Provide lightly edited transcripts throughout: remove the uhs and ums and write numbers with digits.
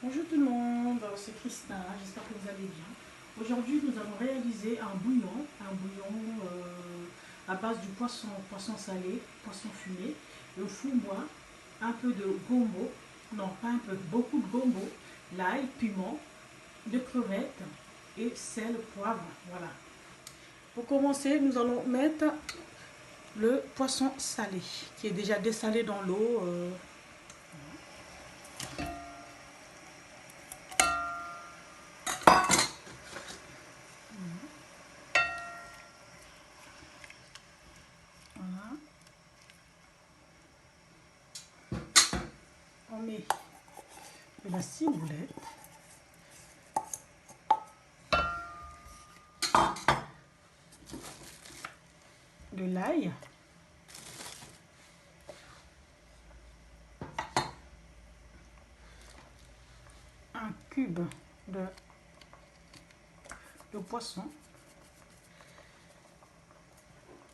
Bonjour tout le monde, c'est Christina, j'espère que vous allez bien. Aujourd'hui, nous allons réaliser un bouillon à base du poisson salé, poisson fumé, le foumois, un peu de gombo, non pas un peu, beaucoup de gombo, l'ail, piment, de crevettes et sel, poivre, voilà. Pour commencer, nous allons mettre le poisson salé qui est déjà dessalé dans l'eau. Voilà. On met de la ciboulette, de l'ail, un cube de poisson,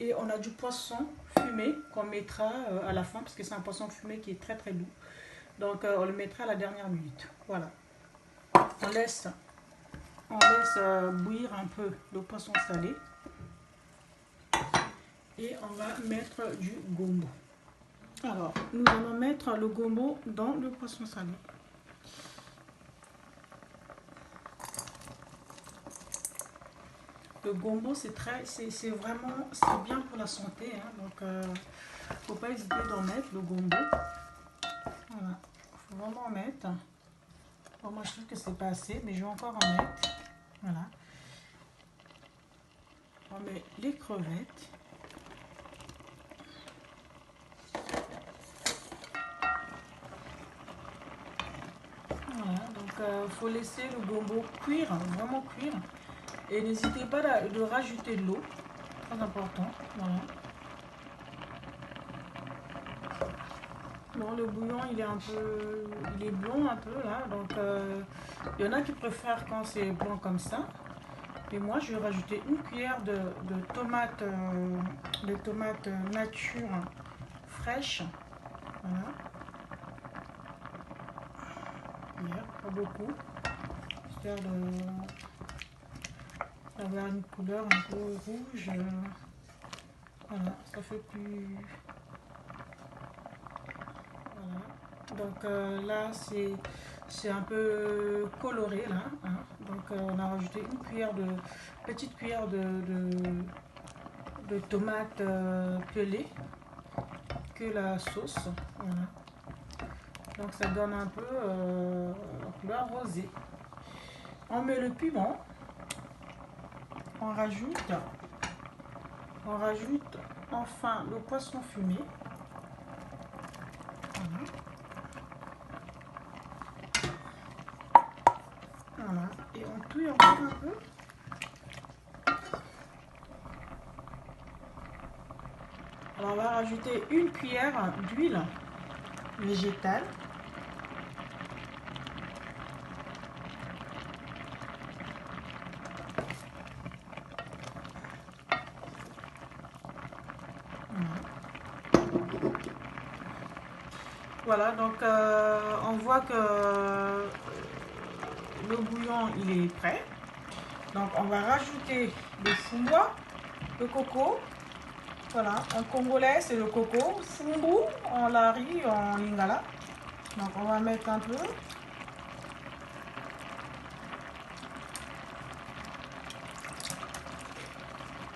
et on a du poisson fumé qu'on mettra à la fin parce que c'est un poisson fumé qui est très très doux, donc on le mettra à la dernière minute. Voilà, on laisse bouillir un peu le poisson salé et on va mettre du gombo. Alors nous allons mettre le gombo dans le poisson salé. Le gombo, c'est vraiment, c'est bien pour la santé, hein, donc faut pas hésiter d'en mettre le gombo. Voilà, faut vraiment en mettre. Bon, moi je trouve que c'est pas assez, mais je vais encore en mettre. Voilà. On met les crevettes. Voilà, donc faut laisser le gombo cuire, vraiment cuire. Et n'hésitez pas de rajouter de l'eau, très important. Voilà. Bon, le bouillon il est blond un peu là, donc il y en a qui préfèrent quand c'est blanc comme ça. Et moi je vais rajouter une cuillère de tomates, nature fraîches. Voilà. Pas beaucoup, histoire d'avoir une couleur un peu rouge. Voilà, ça fait plus. Voilà. Donc là c'est un peu coloré là, hein. Donc on a rajouté petite cuillère de tomates pelées que la sauce. Voilà. Donc ça donne un peu couleur rosée. On met le piment, on rajoute enfin le poisson fumé. Voilà. Voilà. Et on touille encore un peu. Alors on va rajouter une cuillère d'huile végétale. Voilà, donc on voit que le bouillon il est prêt. Donc on va rajouter le foumois, le coco. Voilà, en congolais c'est le coco, fumbu en lari, en lingala. Donc on va mettre un peu.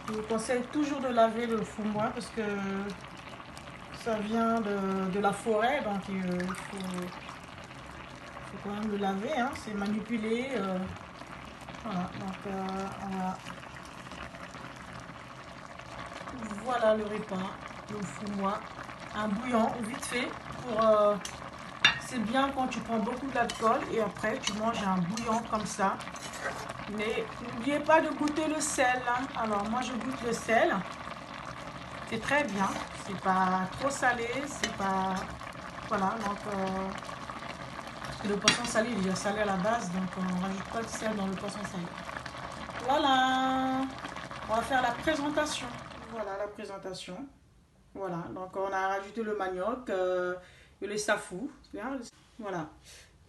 Je vous conseille toujours de laver le foumois parce que ça vient de la forêt, donc il faut quand même le laver, hein, c'est manipulé. Voilà, donc voilà le repas, le foumois, un bouillon vite fait. C'est bien quand tu prends beaucoup d'alcool et après tu manges un bouillon comme ça. Mais n'oubliez pas de goûter le sel, hein. Alors moi je goûte le sel, c'est très bien, c'est pas trop salé, c'est pas. Voilà, donc le poisson salé il est déjà salé à la base, donc on ne rajoute pas de sel dans le poisson salé. Voilà, on va faire la présentation. Voilà la présentation. Voilà, donc on a rajouté le manioc et les safou. Voilà.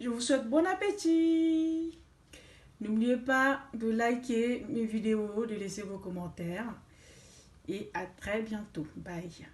Je vous souhaite bon appétit. N'oubliez pas de liker mes vidéos, de laisser vos commentaires. Et à très bientôt. Bye.